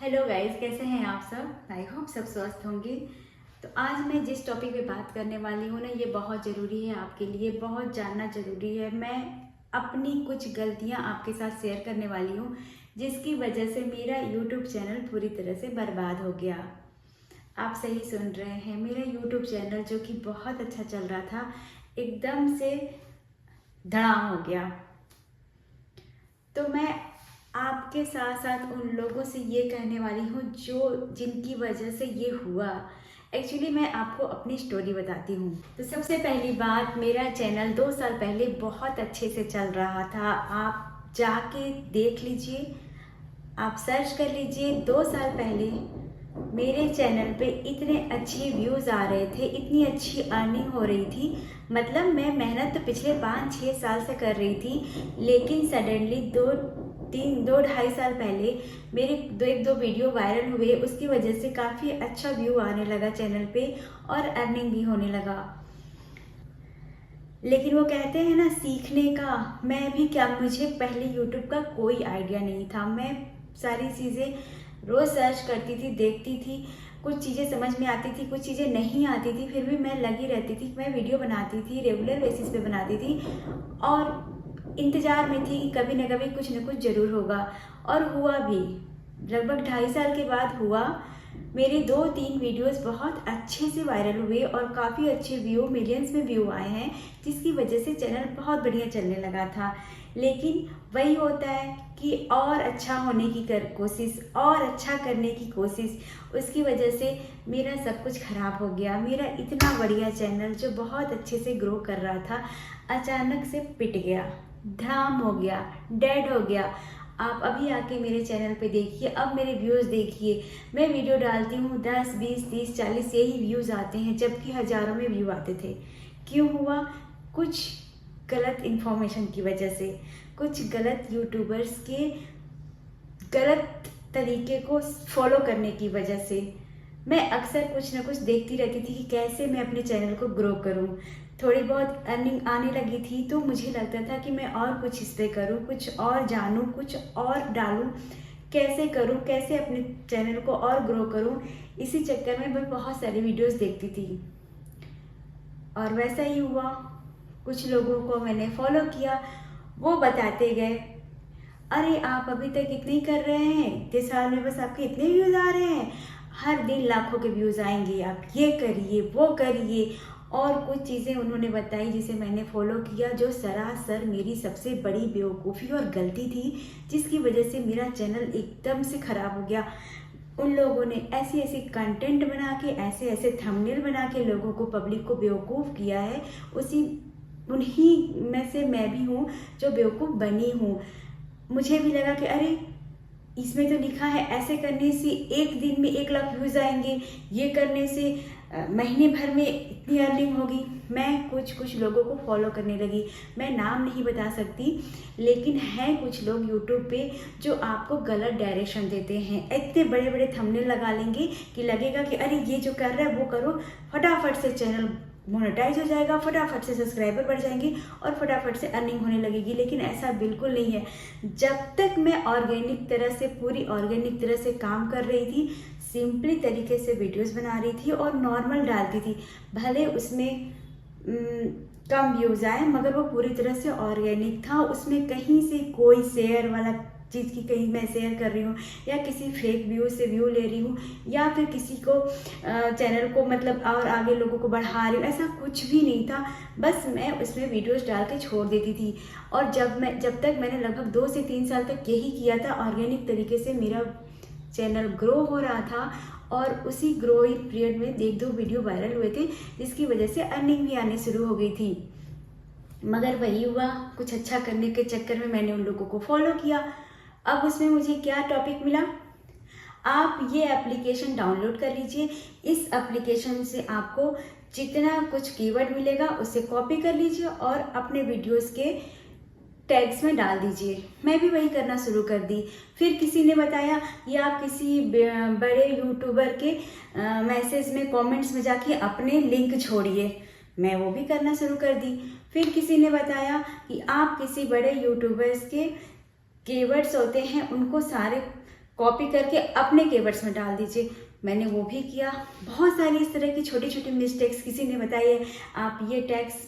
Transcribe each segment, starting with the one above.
Hello guys, कैसे हैं आप सब। आई होप सब स्वस्थ होंगे। तो आज मैं जिस टॉपिक पे बात करने वाली हूँ ना, ये बहुत ज़रूरी है आपके लिए, बहुत जानना ज़रूरी है। मैं अपनी कुछ गलतियाँ आपके साथ शेयर करने वाली हूँ जिसकी वजह से मेरा यूट्यूब चैनल पूरी तरह से बर्बाद हो गया। आप सही सुन रहे हैं, मेरा यूट्यूब चैनल जो कि बहुत अच्छा चल रहा था, एकदम से धड़ाम हो गया। तो मैं आपके साथ साथ उन लोगों से ये कहने वाली हूँ जिनकी वजह से ये हुआ। एक्चुअली मैं आपको अपनी स्टोरी बताती हूँ। तो सबसे पहली बात, मेरा चैनल 2 साल पहले बहुत अच्छे से चल रहा था। आप जाके देख लीजिए, आप सर्च कर लीजिए। 2 साल पहले मेरे चैनल पे इतने अच्छे व्यूज़ आ रहे थे, इतनी अच्छी अर्निंग हो रही थी। मतलब मैं मेहनत तो पिछले 5-6 साल से कर रही थी, लेकिन सडनली 2-2.5 साल पहले मेरे एक दो वीडियो वायरल हुए, उसकी वजह से काफ़ी अच्छा व्यू आने लगा चैनल पे और अर्निंग भी होने लगा। लेकिन वो कहते हैं ना, सीखने का, मैं भी क्या, मुझे पहले यूट्यूब का कोई आइडिया नहीं था। मैं सारी चीज़ें रोज़ सर्च करती थी, देखती थी, कुछ चीज़ें समझ में आती थी, कुछ चीज़ें नहीं आती थी, फिर भी मैं लगी रहती थी। मैं वीडियो बनाती थी, रेगुलर बेसिस पे बनाती थी और इंतज़ार में थी कि कभी न कभी कुछ न कुछ ज़रूर होगा। और हुआ भी। लगभग 2.5 साल के बाद हुआ। मेरे 2-3 वीडियोस बहुत अच्छे से वायरल हुए और काफ़ी अच्छे व्यू, मिलियंस में व्यू आए हैं, जिसकी वजह से चैनल बहुत बढ़िया चलने लगा था। लेकिन वही होता है कि और अच्छा होने की कोशिश, और अच्छा करने की कोशिश, उसकी वजह से मेरा सब कुछ खराब हो गया। मेरा इतना बढ़िया चैनल जो बहुत अच्छे से ग्रो कर रहा था, अचानक से पिट गया, धड़ाम हो गया, डेड हो गया। आप अभी आके मेरे चैनल पे देखिए, अब मेरे व्यूज़ देखिए। मैं वीडियो डालती हूँ, 10, 20, 30, 40 यही व्यूज़ आते हैं, जबकि हज़ारों में व्यू आते थे। क्यों हुआ? कुछ गलत इन्फॉर्मेशन की वजह से, कुछ गलत यूट्यूबर्स के गलत तरीके को फॉलो करने की वजह से। मैं अक्सर कुछ ना कुछ देखती रहती थी कि कैसे मैं अपने चैनल को ग्रो करूं। थोड़ी बहुत अर्निंग आने लगी थी तो मुझे लगता था कि मैं और कुछ इस पे करूं, कुछ और जानूं, कुछ और डालूं, कैसे करूं, कैसे अपने चैनल को और ग्रो करूं। इसी चक्कर में मैं बहुत सारी वीडियोस देखती थी और वैसा ही हुआ। कुछ लोगों को मैंने फॉलो किया, वो बताते गए, अरे आप अभी तक इतने ही कर रहे हैं, इतने साल में बस आपके इतने व्यूज़ आ रहे हैं, हर दिन लाखों के व्यूज़ आएंगे, आप ये करिए, वो करिए। और कुछ चीज़ें उन्होंने बताई जिसे मैंने फॉलो किया, जो सरासर मेरी सबसे बड़ी बेवकूफ़ी और गलती थी, जिसकी वजह से मेरा चैनल एकदम से ख़राब हो गया। उन लोगों ने ऐसी ऐसी कंटेंट बना के, ऐसे ऐसे थंबनेल बना के लोगों को, पब्लिक को बेवकूफ़ किया है। उन्हीं में से मैं भी हूँ जो बेवकूफ़ बनी हूँ। मुझे भी लगा कि अरे, इसमें तो लिखा है ऐसे करने से एक दिन में 1 लाख व्यूज़ आएंगे, ये करने से महीने भर में इतनी अर्निंग होगी। मैं कुछ लोगों को फॉलो करने लगी। मैं नाम नहीं बता सकती, लेकिन हैं कुछ लोग यूट्यूब पे जो आपको गलत डायरेक्शन देते हैं। इतने बड़े बड़े थंबनेल लगा लेंगे कि लगेगा कि अरे, ये जो कर रहा है वो करो, फटाफट से चैनल मोनेटाइज हो जाएगा, फटाफट से सब्सक्राइबर बढ़ जाएंगे और फटाफट से अर्निंग होने लगेगी। लेकिन ऐसा बिल्कुल नहीं है। जब तक मैं ऑर्गेनिक तरह से, पूरी ऑर्गेनिक तरह से काम कर रही थी, सिंपली तरीके से वीडियोस बना रही थी और नॉर्मल डालती थी, भले उसमें कम व्यूज़ आए, मगर वो पूरी तरह से ऑर्गेनिक था। उसमें कहीं से कोई शेयर वाला चीज़ की, कहीं मैं शेयर कर रही हूँ या किसी फेक व्यू से व्यू ले रही हूँ या फिर किसी को चैनल को मतलब और आगे लोगों को बढ़ा रही हूँ, ऐसा कुछ भी नहीं था। बस मैं उसमें वीडियोस डाल के छोड़ देती थी। और जब तक मैंने लगभग 2 से 3 साल तक यही किया था, ऑर्गेनिक तरीके से मेरा चैनल ग्रो हो रहा था और उसी ग्रोइंग पीरियड में 1-2 वीडियो वायरल हुए थे, जिसकी वजह से अर्निंग भी आनी शुरू हो गई थी। मगर वही हुआ, कुछ अच्छा करने के चक्कर में मैंने उन लोगों को फॉलो किया। अब उसमें मुझे क्या टॉपिक मिला, आप ये एप्लीकेशन डाउनलोड कर लीजिए। इस एप्लीकेशन से आपको जितना कुछ कीवर्ड मिलेगा उसे कॉपी कर लीजिए और अपने वीडियोस के टैग्स में डाल दीजिए। मैं भी वही करना शुरू कर दी। फिर किसी ने बताया कि आप किसी बड़े यूट्यूबर के मैसेज में, कमेंट्स में जाके अपने लिंक छोड़िए। मैं वो भी करना शुरू कर दी। फिर किसी ने बताया कि आप किसी बड़े यूट्यूबर्स के कीवर्ड्स होते हैं, उनको सारे कॉपी करके अपने कीवर्ड्स में डाल दीजिए। मैंने वो भी किया। बहुत सारी इस तरह की छोटी छोटी मिस्टेक्स किसी ने बताई है, आप ये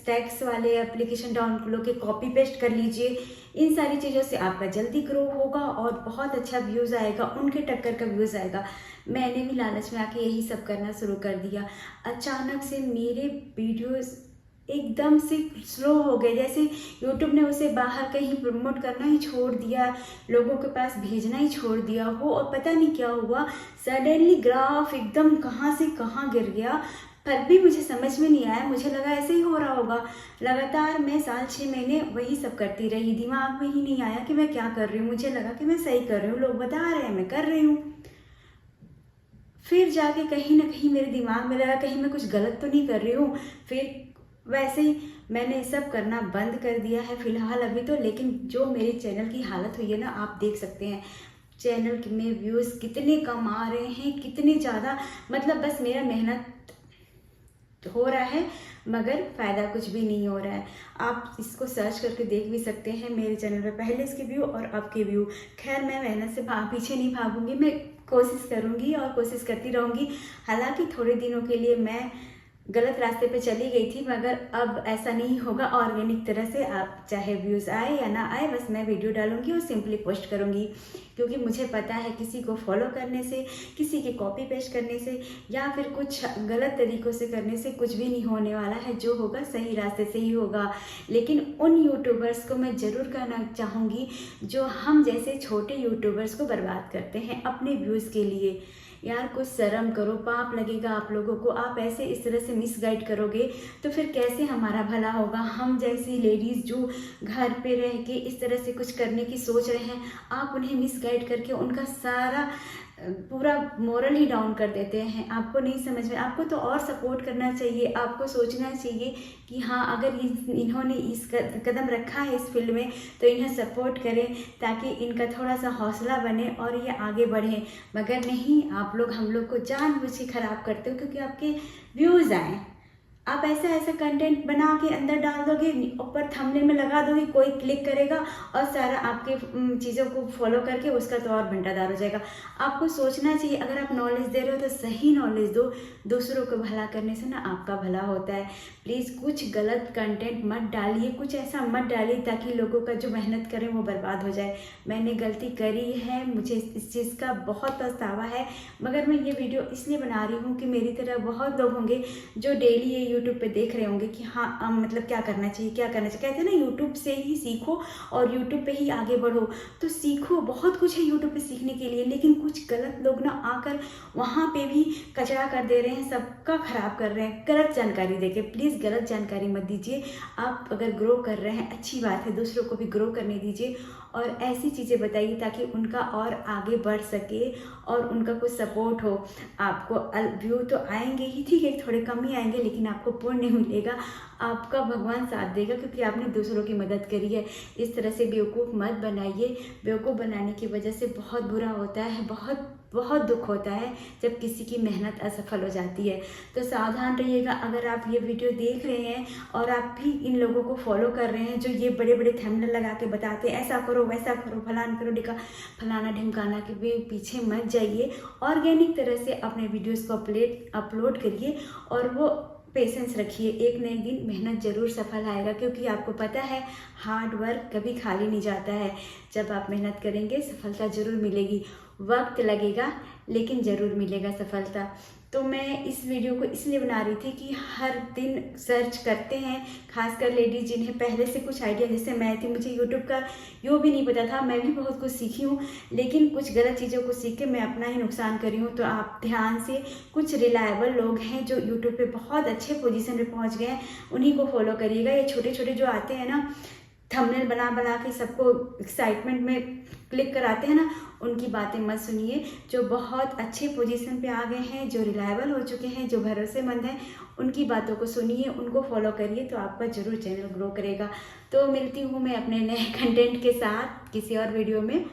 टैक्स वाले एप्लीकेशन डाउनलोड के कॉपी पेस्ट कर लीजिए। इन सारी चीज़ों से आपका जल्दी ग्रो होगा और बहुत अच्छा व्यूज़ आएगा, उनके टक्कर का व्यूज़ आएगा। मैंने भी लालच में आके यही सब करना शुरू कर दिया। अचानक से मेरे वीडियोस एकदम से स्लो हो गए, जैसे यूट्यूब ने उसे बाहर कहीं प्रमोट करना ही छोड़ दिया, लोगों के पास भेजना ही छोड़ दिया हो। और पता नहीं क्या हुआ, सडनली ग्राफ एकदम कहाँ से कहाँ गिर गया। पर भी मुझे समझ में नहीं आया, मुझे लगा ऐसे ही हो रहा होगा। लगातार मैं 6 महीने वही सब करती रही, दिमाग में ही नहीं आया कि मैं क्या कर रही हूँ। मुझे लगा कि मैं सही कर रही हूँ, लोग बता रहे हैं मैं कर रही हूँ। फिर जाके कहीं ना कहीं मेरे दिमाग में लगा कहीं मैं कुछ गलत तो नहीं कर रही हूँ। फिर वैसे ही मैंने सब करना बंद कर दिया है फिलहाल अभी तो। लेकिन जो मेरे चैनल की हालत हुई है ना, आप देख सकते हैं चैनल में व्यूज़ कितने कम आ रहे हैं, कितने ज़्यादा। मतलब बस मेरा मेहनत हो रहा है मगर फ़ायदा कुछ भी नहीं हो रहा है। आप इसको सर्च करके देख भी सकते हैं मेरे चैनल पे, पहले इसके व्यू और अब के व्यू। खैर मैं मेहनत से पीछे नहीं भागूंगी, मैं कोशिश करूंगी और कोशिश करती रहूंगी। हालांकि थोड़े दिनों के लिए मैं गलत रास्ते पे चली गई थी, मगर अब ऐसा नहीं होगा। ऑर्गेनिक तरह से आप चाहे व्यूज़ आए या ना आए, बस मैं वीडियो डालूंगी और सिंपली पोस्ट करूंगी। क्योंकि मुझे पता है किसी को फॉलो करने से, किसी के कॉपी पेस्ट करने से या फिर कुछ गलत तरीक़ों से करने से कुछ भी नहीं होने वाला है। जो होगा सही रास्ते से ही होगा। लेकिन उन यूट्यूबर्स को मैं ज़रूर कहना चाहूँगी जो हम जैसे छोटे यूट्यूबर्स को बर्बाद करते हैं अपने व्यूज़ के लिए। यार कुछ शर्म करो, पाप लगेगा आप लोगों को। आप ऐसे इस तरह से मिसगाइड करोगे तो फिर कैसे हमारा भला होगा। हम जैसी लेडीज़ जो घर पे रह के इस तरह से कुछ करने की सोच रहे हैं, आप उन्हें मिसगाइड करके उनका सारा पूरा मोरल ही डाउन कर देते हैं। आपको नहीं समझ में, आपको तो और सपोर्ट करना चाहिए। आपको सोचना चाहिए कि हाँ, अगर इन्होंने इस कदम रखा है इस फील्ड में तो इन्हें सपोर्ट करें ताकि इनका थोड़ा सा हौसला बने और ये आगे बढ़ें। मगर नहीं, आप लोग हम लोग को जानबूझ के ख़राब करते हो क्योंकि आपके व्यूज़ आएँ। आप ऐसा कंटेंट बना के अंदर डाल दोगे, ऊपर थंबनेल में लगा दोगे, कोई क्लिक करेगा और सारा आपके चीज़ों को फॉलो करके उसका तो और घंटादार हो जाएगा। आपको सोचना चाहिए, अगर आप नॉलेज दे रहे हो तो सही नॉलेज दो। दूसरों को भला करने से ना आपका भला होता है। प्लीज़ कुछ गलत कंटेंट मत डालिए, कुछ ऐसा मत डालिए ताकि लोगों का जो मेहनत करें वो बर्बाद हो जाए। मैंने गलती करी है, मुझे इस चीज़ का बहुत पछतावा है, मगर मैं ये वीडियो इसलिए बना रही हूँ कि मेरी तरह बहुत लोग होंगे जो डेली ये यूट्यूब पे देख रहे होंगे कि हाँ मतलब क्या करना चाहिए, क्या करना चाहिए। कहते हैं ना, यूट्यूब से ही सीखो और यूट्यूब पे ही आगे बढ़ो। तो सीखो, बहुत कुछ है यूट्यूब पे सीखने के लिए, लेकिन कुछ गलत लोग ना आकर वहाँ पे भी कचरा कर दे रहे हैं, सबका खराब कर रहे हैं गलत जानकारी देके। प्लीज़ गलत जानकारी मत दीजिए। आप अगर ग्रो कर रहे हैं अच्छी बात है, दूसरों को भी ग्रो करने दीजिए और ऐसी चीज़ें बताइए ताकि उनका और आगे बढ़ सके और उनका कुछ सपोर्ट हो। आपको व्यू तो आएंगे ही, ठीक है, थोड़े कम ही आएंगे, लेकिन आपको पुण्य मिलेगा, आपका भगवान साथ देगा क्योंकि आपने दूसरों की मदद करी है। इस तरह से बेवकूफ़ मत बनाइए। बेवकूफ़ बनाने की वजह से बहुत बुरा होता है, बहुत दुख होता है जब किसी की मेहनत असफल हो जाती है। तो सावधान रहिएगा। अगर आप ये वीडियो देख रहे हैं और आप भी इन लोगों को फॉलो कर रहे हैं जो ये बड़े बड़े थंबनेल लगा के बताते हैं ऐसा करो वैसा करो, फलाना करो, फलाना ढिमकाना के पीछे मत जाइए। ऑर्गेनिक तरह से अपने वीडियोज़ को अपलोड करिए और वो पेशेंस रखिए। एक न एक दिन मेहनत ज़रूर सफल आएगा क्योंकि आपको पता है हार्ड वर्क कभी खाली नहीं जाता है। जब आप मेहनत करेंगे सफलता ज़रूर मिलेगी। वक्त लगेगा लेकिन ज़रूर मिलेगा सफलता। तो मैं इस वीडियो को इसलिए बना रही थी कि हर दिन सर्च करते हैं, खासकर लेडीज़ जिन्हें पहले से कुछ आइडिया, जैसे मैं थी, मुझे यूट्यूब का यूँ भी नहीं पता था, मैं भी बहुत कुछ सीखी हूँ, लेकिन कुछ गलत चीज़ों को सीख के मैं अपना ही नुकसान करी हूँ। तो आप ध्यान से, कुछ रिलायबल लोग हैं जो यूट्यूब पे बहुत अच्छे पोजीशन पे पहुँच गए हैं, उन्हीं को फॉलो करिएगा। ये छोटे छोटे जो आते हैं ना, थंबनेल बना के सबको एक्साइटमेंट में क्लिक कराते हैं ना, उनकी बातें मत सुनिए। जो बहुत अच्छे पोजीशन पे आ गए हैं, जो रिलायबल हो चुके हैं, जो भरोसेमंद हैं, उनकी बातों को सुनिए, उनको फॉलो करिए, तो आपका जरूर चैनल ग्रो करेगा। तो मिलती हूँ मैं अपने नए कंटेंट के साथ किसी और वीडियो में।